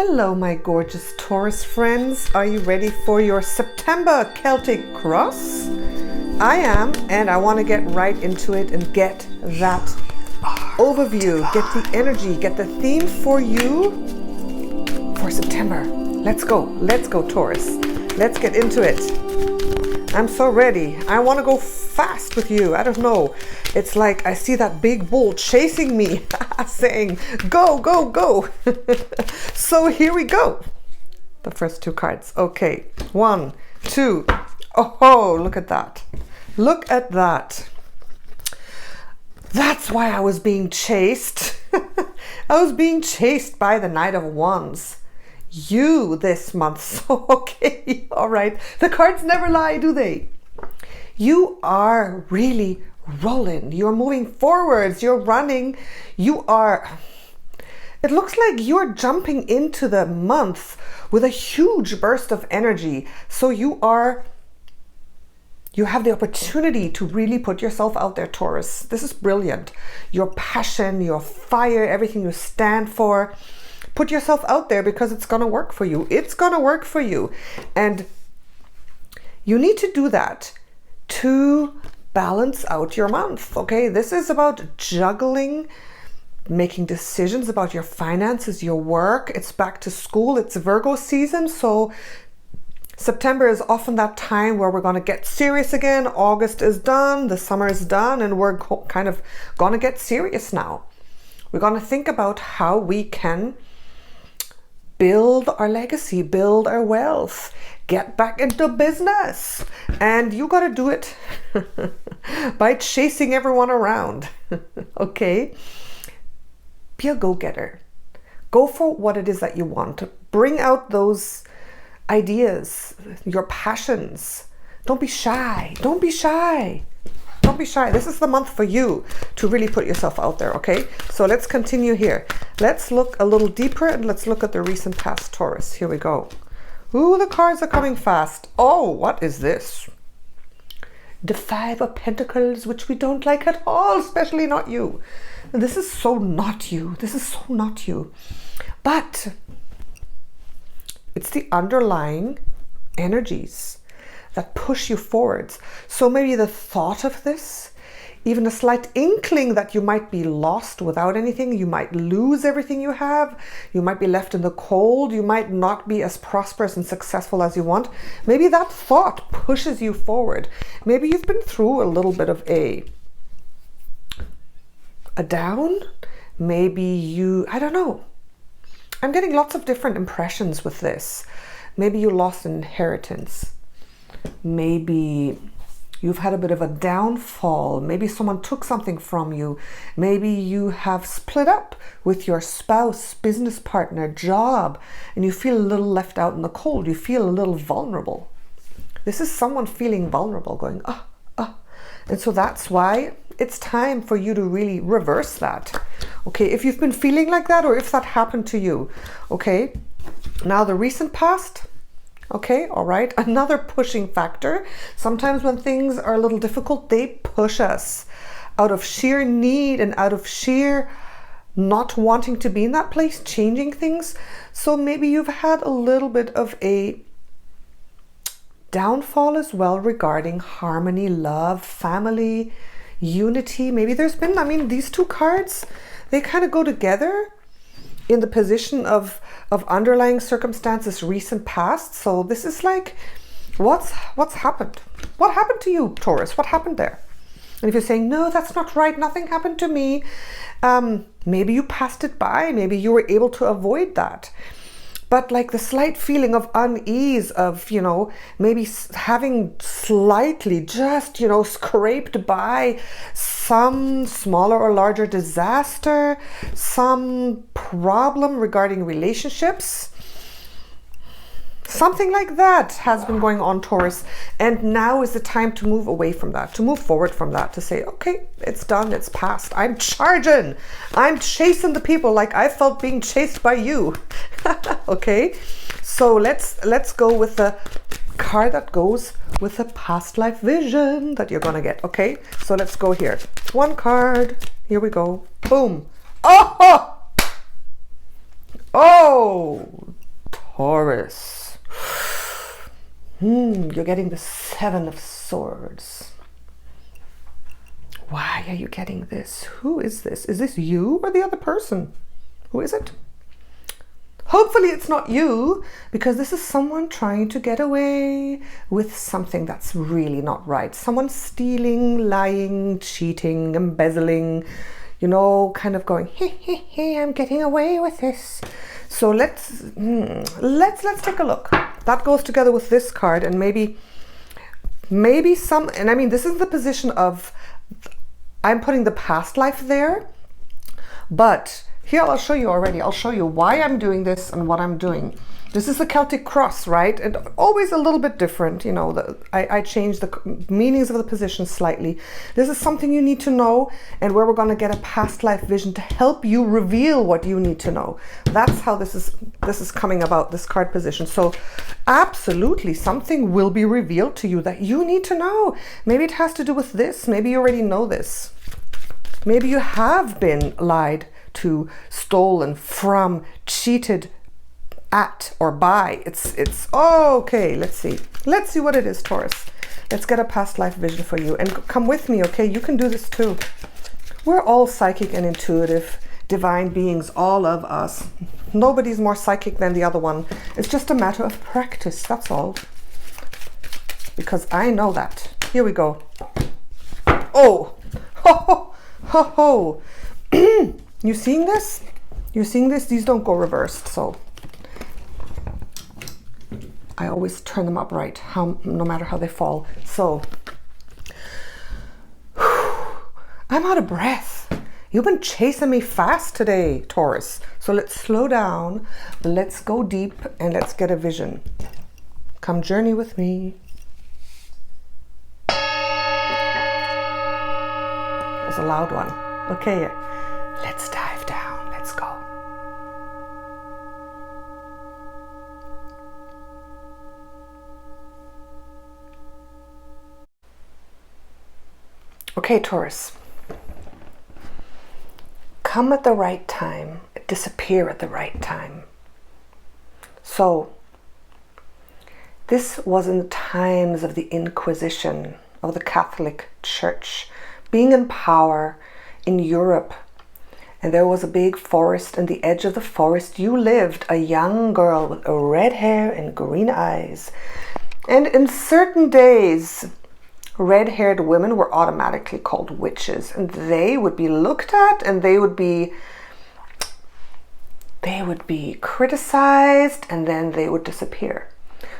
Hello, my gorgeous Taurus friends. Are you ready for your September Celtic cross? I am, and I want to get right into it and get that overview, get the energy, get the theme for you for September. Let's go, Taurus. Let's get into it. I'm so ready. I want to go fast with you. I don't know. It's like I see that big bull chasing me, saying, go, go, go. So here we go. The first two cards. Okay. 1, 2. Oh, look at that. Look at that. That's why I was being chased. I was being chased by the Knight of Wands. You this month. So, okay. All right. The cards never lie, do they? You are really rolling. You're moving forwards. You're running. It looks like you're jumping into the month with a huge burst of energy. So you have the opportunity to really put yourself out there, Taurus. This is brilliant. Your passion, your fire, everything you stand for. Put yourself out there because it's going to work for you. It's going to work for you. And you need to do that to balance out your month. Okay, this is about juggling, making decisions about your finances, your work. It's back to school. It's Virgo season. So September is often that time where we're going to get serious again. August is done. The summer is done. And we're kind of going to get serious now. We're going to think about how we can build our legacy, build our wealth, get back into business. And you got to do it by chasing everyone around. Okay? Be a go-getter. Go for what it is that you want. Bring out those ideas, your passions. Don't be shy. Don't be shy. Don't be shy. This is the month for you to really put yourself out there, okay? So let's continue here. Let's look a little deeper and let's look at the recent past, Taurus. Here we go. Ooh, the cards are coming fast. Oh, what is this? The 5 of Pentacles, which we don't like at all, especially not you. This is so not you. This is so not you. But it's the underlying energies that push you forwards. So maybe the thought of this, even a slight inkling that you might be lost without anything, you might lose everything you have, you might be left in the cold, you might not be as prosperous and successful as you want. Maybe that thought pushes you forward. Maybe you've been through a little bit of a down. Maybe I don't know. I'm getting lots of different impressions with this. Maybe you lost an inheritance. Maybe you've had a bit of a downfall. Maybe someone took something from you. Maybe you have split up with your spouse, business partner, job, and you feel a little left out in the cold. You feel a little vulnerable. This is someone feeling vulnerable, going, And so that's why it's time for you to really reverse that. Okay, if you've been feeling like that or if that happened to you. Okay, now the recent past. Okay, all right. Another pushing factor. Sometimes when things are a little difficult, they push us out of sheer need and out of sheer not wanting to be in that place, changing things. So maybe you've had a little bit of a downfall as well regarding harmony, love, family, unity. Maybe there's been, these two cards, they kind of go together in the position of underlying circumstances, recent past. So this is like, what's happened? What happened to you, Taurus? What happened there? And if you're saying, no, that's not right, nothing happened to me, maybe you passed it by, maybe you were able to avoid that. But like the slight feeling of unease of, maybe having slightly just, scraped by some smaller or larger disaster, some problem regarding relationships. Something like that has been going on, Taurus. And now is the time to move away from that, to move forward from that, to say, okay, it's done, it's past. I'm charging. I'm chasing the people like I felt being chased by you. Okay, so let's go with the card that goes with the past life vision that you're gonna get. Okay, so let's go here. One card. Here we go. Boom. Oh! Oh! Taurus. You're getting the 7 of Swords. Why are you getting this? Who is this? Is this you or the other person? Who is it? Hopefully it's not you, because this is someone trying to get away with something that's really not right. Someone stealing, lying, cheating, embezzling, you know, kind of going, hey, I'm getting away with this. So let's take a look. That goes together with this card, and maybe some, and I mean, this is the position of, I'm putting the past life there, but here I'll show you already. I'll show you why I'm doing this and what I'm doing. This is the Celtic cross, right? And always a little bit different, you know. I changed the meanings of the position slightly. This is something you need to know, and where we're going to get a past life vision to help you reveal what you need to know. That's how this is coming about, this card position. So absolutely something will be revealed to you that you need to know. Maybe it has to do with this. Maybe you already know this. Maybe you have been lied to, stolen from, cheated at or by. It's okay. Let's see what it is, Taurus. Let's get a past life vision for you, and come with me. Okay, you can do this too. We're all psychic and intuitive divine beings, all of us. Nobody's more psychic than the other one. It's just a matter of practice, that's all, because I know that. Here we go. Oh, ho ho ho. You seeing this? You seeing this? These don't go reversed, so I always turn them upright, no matter how they fall. So I'm out of breath. You've been chasing me fast today, Taurus. So let's slow down, let's go deep, and let's get a vision. Come journey with me. That was a loud one. Okay, let's dive down. Let's go. Okay, Taurus. Come at the right time, disappear at the right time. So, this was in the times of the Inquisition, of the Catholic Church, being in power in Europe. And there was a big forest, and the edge of the forest you lived, a young girl with red hair and green eyes. And in certain days, red-haired women were automatically called witches, and they would be looked at, and they would be criticized, and then they would disappear.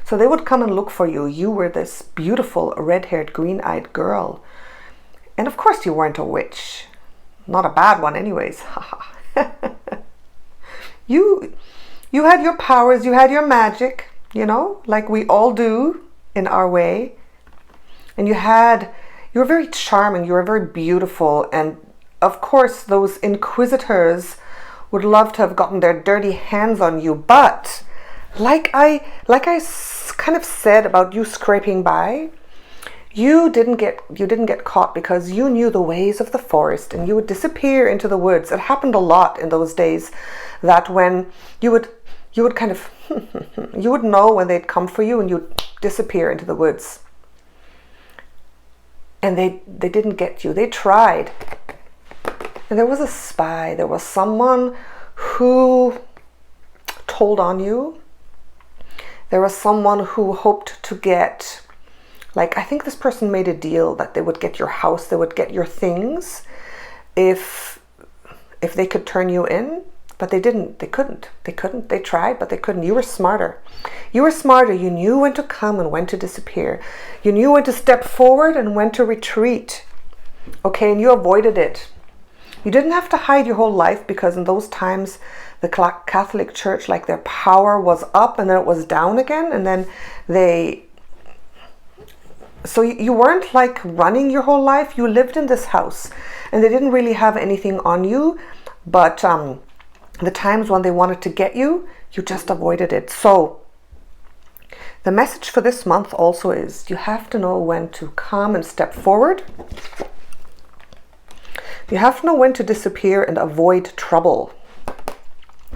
So they would come and look for you. You were this beautiful red-haired, green-eyed girl. And of course you weren't a witch. Not a bad one anyways. You had your powers, you had your magic, you know, like we all do in our way. And you were very charming, you were very beautiful. And of course those inquisitors would love to have gotten their dirty hands on you. But like I kind of said about you scraping by, you didn't get caught, because you knew the ways of the forest, and you would disappear into the woods. It happened a lot in those days, that when you would kind of you would know when they'd come for you, and you'd disappear into the woods. And they didn't get you. They tried. And there was a spy. There was someone who told on you. There was someone who hoped to get, like, I think this person made a deal that they would get your house, they would get your things if they could turn you in, but they didn't. They couldn't. They tried, but they couldn't. You were smarter. You were smarter. You knew when to come and when to disappear. You knew when to step forward and when to retreat. Okay, and you avoided it. You didn't have to hide your whole life, because in those times the Catholic Church, like, their power was up and then it was down again, and then so you weren't like running your whole life. You lived in this house, and they didn't really have anything on you, but the times when they wanted to get you, you just avoided it. So the message for this month also is, you have to know when to come and step forward. You have to know when to disappear and avoid trouble.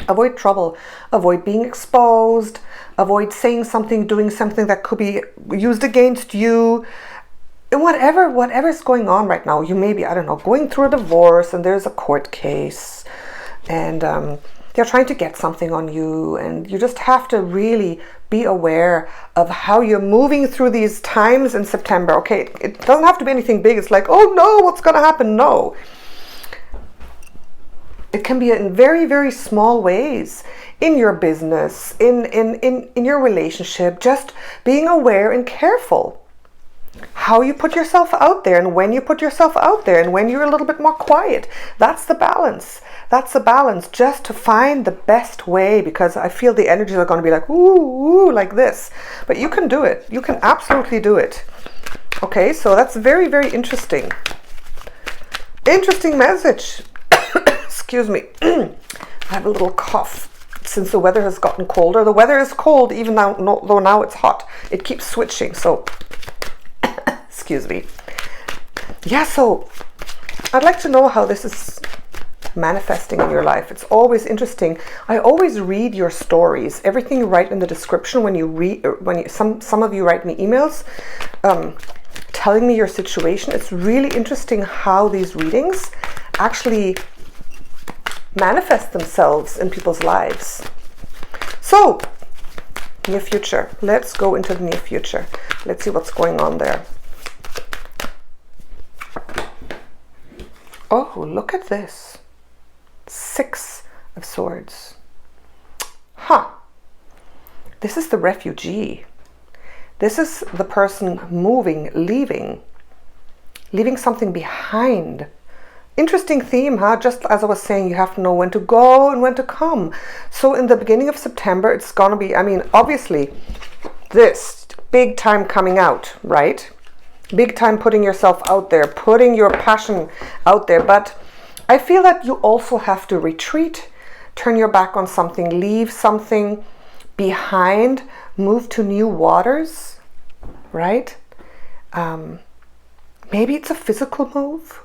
Avoid trouble, avoid being exposed, avoid saying something, doing something that could be used against you. And whatever's going on right now, you may be, I don't know, going through a divorce and there's a court case and they're trying to get something on you, and you just have to really be aware of how you're moving through these times in September. Okay, it doesn't have to be anything big. It's like, oh no, what's going to happen? No. It can be in very, very small ways in your business, in your relationship, just being aware and careful how you put yourself out there and when you put yourself out there and when you're a little bit more quiet. That's the balance. That's the balance, just to find the best way, because I feel the energies are going to be like, ooh, ooh, like this. But you can do it. You can absolutely do it. Okay, so that's very, very interesting. Interesting message. Excuse me. I have a little cough since the weather has gotten colder. The weather is cold even though now it's hot. It keeps switching, so excuse me. Yeah, so I'd like to know how this is manifesting in your life. It's always interesting. I always read your stories. Everything you write in the description when you read, some of you write me emails telling me your situation. It's really interesting how these readings actually manifest themselves in people's lives. So, near future. Let's go into the near future. Let's see what's going on there. Oh, look at this. 6 of Swords. Huh. This is the refugee. This is the person moving, leaving something behind. Interesting theme, huh? Just as I was saying, you have to know when to go and when to come. So in the beginning of September, it's gonna be, I mean, obviously, this big time coming out, right? Big time putting yourself out there, putting your passion out there. But I feel that you also have to retreat, turn your back on something, leave something behind, move to new waters, right? Maybe it's a physical move.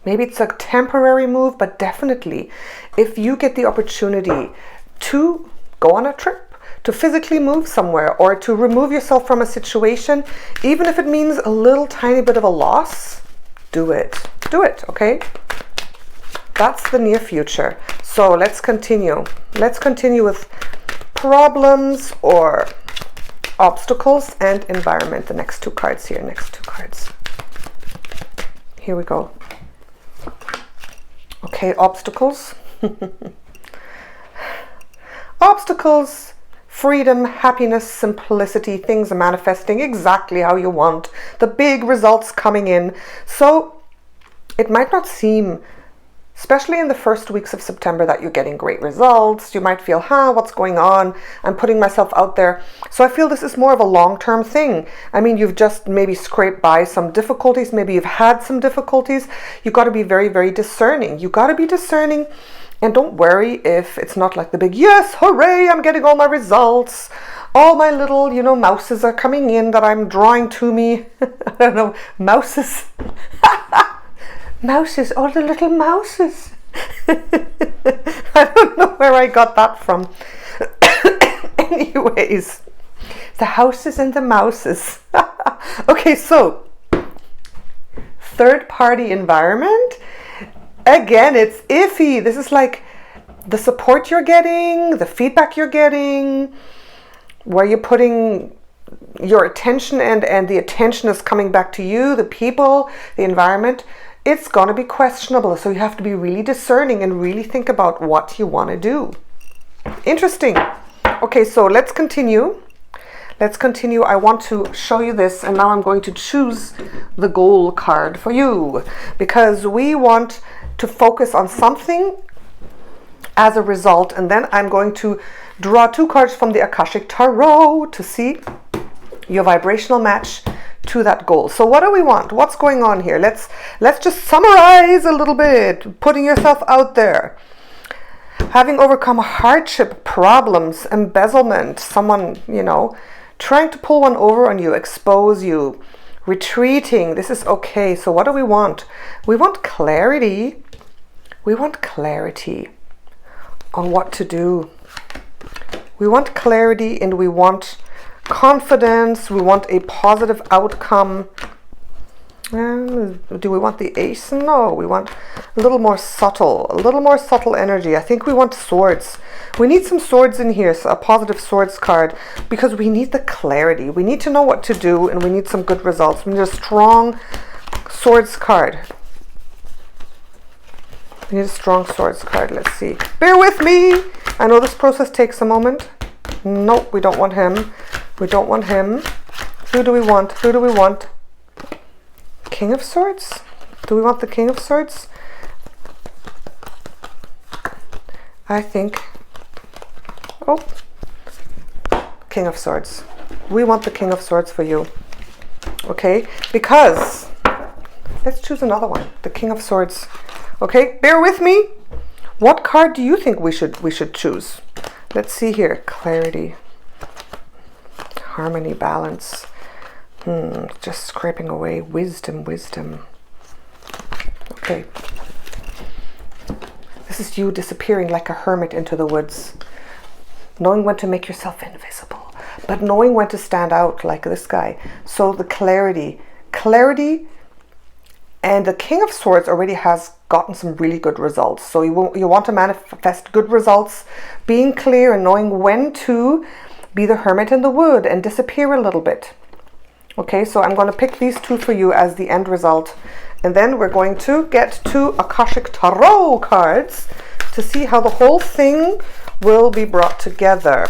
Maybe it's a temporary move, but definitely if you get the opportunity to go on a trip, to physically move somewhere, or to remove yourself from a situation, even if it means a little tiny bit of a loss, do it. Do it, okay? That's the near future. So let's continue. Let's continue with problems or obstacles and environment. The next 2 cards here, next 2 cards. Here we go. Okay, obstacles. Obstacles, freedom, happiness, simplicity, things are manifesting exactly how you want. The big results coming in. So it might not seem, especially in the first weeks of September, that you're getting great results. You might feel, what's going on? I'm putting myself out there. So I feel this is more of a long-term thing. I mean, you've just maybe scraped by some difficulties. Maybe you've had some difficulties. You've got to be very, very discerning. You got to be discerning. And don't worry if it's not like the big, yes, hooray, I'm getting all my results. All my little, mouses are coming in that I'm drawing to me. I don't know, mouses. Mouses, all the little mouses. I don't know where I got that from. Anyways, the houses and the mouses. Okay, so third-party environment. Again, it's iffy. This is like the support you're getting, the feedback you're getting, where you're putting your attention and the attention is coming back to you, the people, the environment. It's going to be questionable. So you have to be really discerning and really think about what you want to do. Interesting. Okay, so let's continue. Let's continue. I want to show you this, and now I'm going to choose the goal card for you, because we want to focus on something as a result, and then I'm going to draw 2 cards from the Akashic Tarot to see your vibrational match to that goal. So what do we want? What's going on here? Let's just summarize a little bit. Putting yourself out there, having overcome hardship, problems, embezzlement, someone, trying to pull one over on you, expose you, retreating. This is okay. So what do we want? We want clarity. We want clarity. on what to do. We want clarity and we want confidence. We want a positive outcome. Do we want the ace? No, we want a little more subtle energy. I think we want swords. We need some swords in here, so a positive swords card, because we need the clarity. We need to know what to do, and we need some good results. We need a strong swords card. We need a strong swords card. Let's see. Bear with me. I know this process takes a moment. Nope, we don't want him. We don't want him. Who do we want? Who do we want? King of Swords? Do we want the King of Swords? I think... Oh. King of Swords. We want the King of Swords for you. Okay? Because... Let's choose another one. The King of Swords. Okay? Bear with me. What card do you think we should choose? Let's see here. Clarity. Harmony, balance. Just scraping away. Wisdom. Okay. This is you disappearing like a hermit into the woods. Knowing when to make yourself invisible, but knowing when to stand out like this guy. So the clarity. And the King of Swords already has gotten some really good results. So you want to manifest good results, being clear and knowing when to be the hermit in the wood and disappear a little bit. Okay, so I'm going to pick these two for you as the end result. And then we're going to get 2 Akashic Tarot cards to see how the whole thing will be brought together.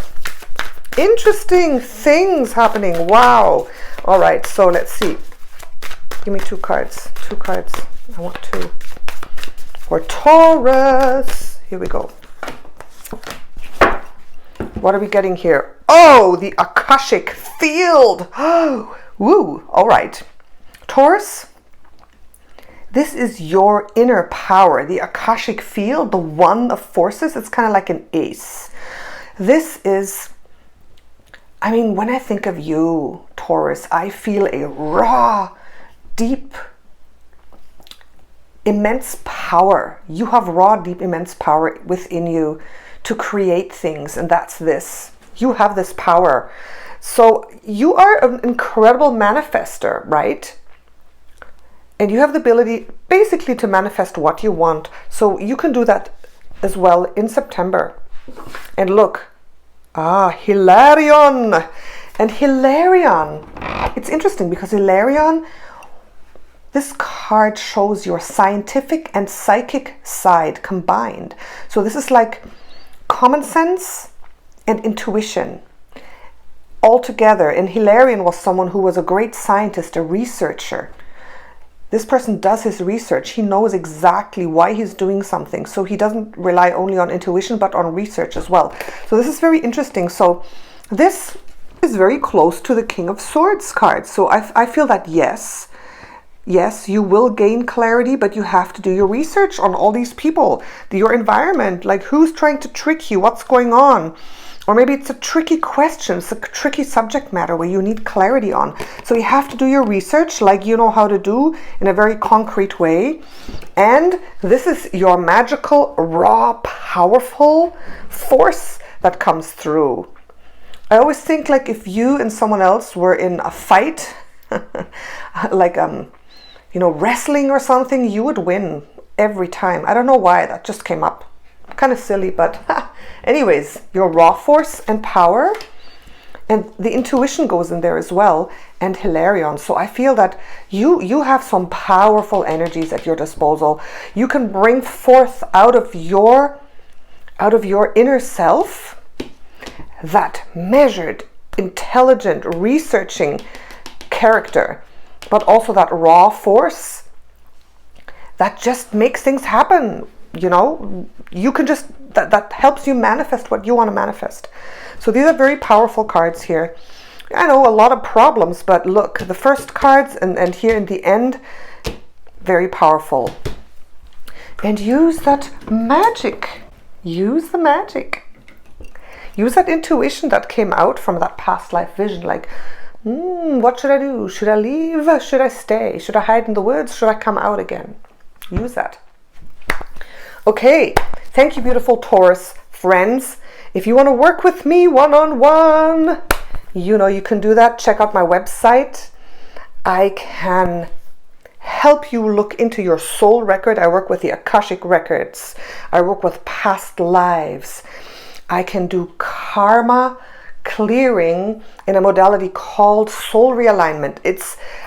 Interesting things happening. Wow. All right, so let's see. Give me 2 cards. 2 cards. I want 2. For Taurus. Here we go. What are we getting here? Oh, the Akashic field. Oh, woo. All right. Taurus, this is your inner power. The Akashic field, the one of forces, it's kind of like an ace. This is, I mean, when I think of you, Taurus, I feel a raw, deep, immense power. You have raw, deep, immense power within you to create things, and that's this. You have this power. So you are an incredible manifester, right? And you have the ability basically to manifest what you want. So you can do that as well in September. And look, Hilarion. And Hilarion, it's interesting because Hilarion, this card shows your scientific and psychic side combined. So this is like common sense and intuition all together. And Hilarion was someone who was a great scientist, a researcher. This person does his research. He knows exactly why he's doing something. So he doesn't rely only on intuition, but on research as well. So this is very interesting. So this is very close to the King of Swords card. So I feel that yes, you will gain clarity, but you have to do your research on all these people, your environment, like who's trying to trick you, what's going on. Or maybe it's a tricky question, it's a tricky subject matter where you need clarity on. So you have to do your research like you know how to do in a very concrete way. And this is your magical, raw, powerful force that comes through. I always think like if you and someone else were in a fight, like you know, wrestling or something, you would win every time. I don't know why, that just came up. Kind of silly, but anyways, your raw force and power, and the intuition goes in there as well, and Hilarion. So I feel that you have some powerful energies at your disposal. You can bring forth out of your inner self that measured, intelligent, researching character, but also that raw force that just makes things happen. You know, you can just, that helps you manifest what you want to manifest. So these are very powerful cards here. I know a lot of problems, but look, the first cards and here in the end, very powerful. And use that magic. Use the magic. Use that intuition that came out from that past life vision. Like, what should I do? Should I leave? Should I stay? Should I hide in the woods? Should I come out again? Use that. Okay, thank you, beautiful Taurus. friends. If you want to work with me one-on-one, you know you can do that. Check out my website. I can help you look into your soul record. I work with the Akashic Records. I work with past lives. I can do karma clearing in a modality called soul realignment.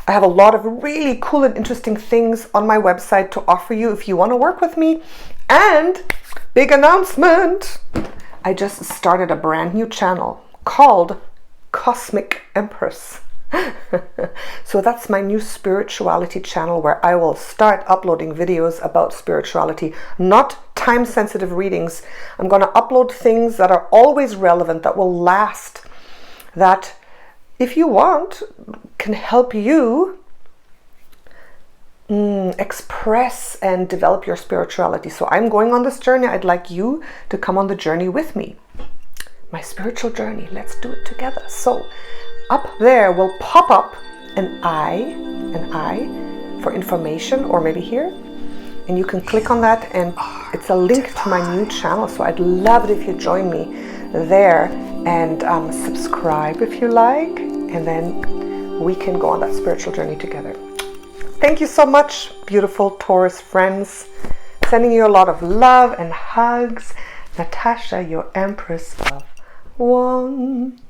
I have a lot of really cool and interesting things on my website to offer you if you want to work with me. And big announcement, I just started a brand new channel called Cosmic Empress. So that's my new spirituality channel, where I will start uploading videos about spirituality, not time-sensitive readings. I'm going to upload things that are always relevant, that will last, that if you want can help you express and develop your spirituality. So I'm going on this journey. I'd like you to come on the journey with me. My spiritual journey. Let's do it together. So up there will pop up an I for information, or maybe here, and you can click on that, and it's a link to my new channel. So I'd love it if you join me there, and subscribe if you like, and then we can go on that spiritual journey together. Thank you so much, beautiful Taurus friends. Sending you a lot of love and hugs. Natasha, your Empress of One.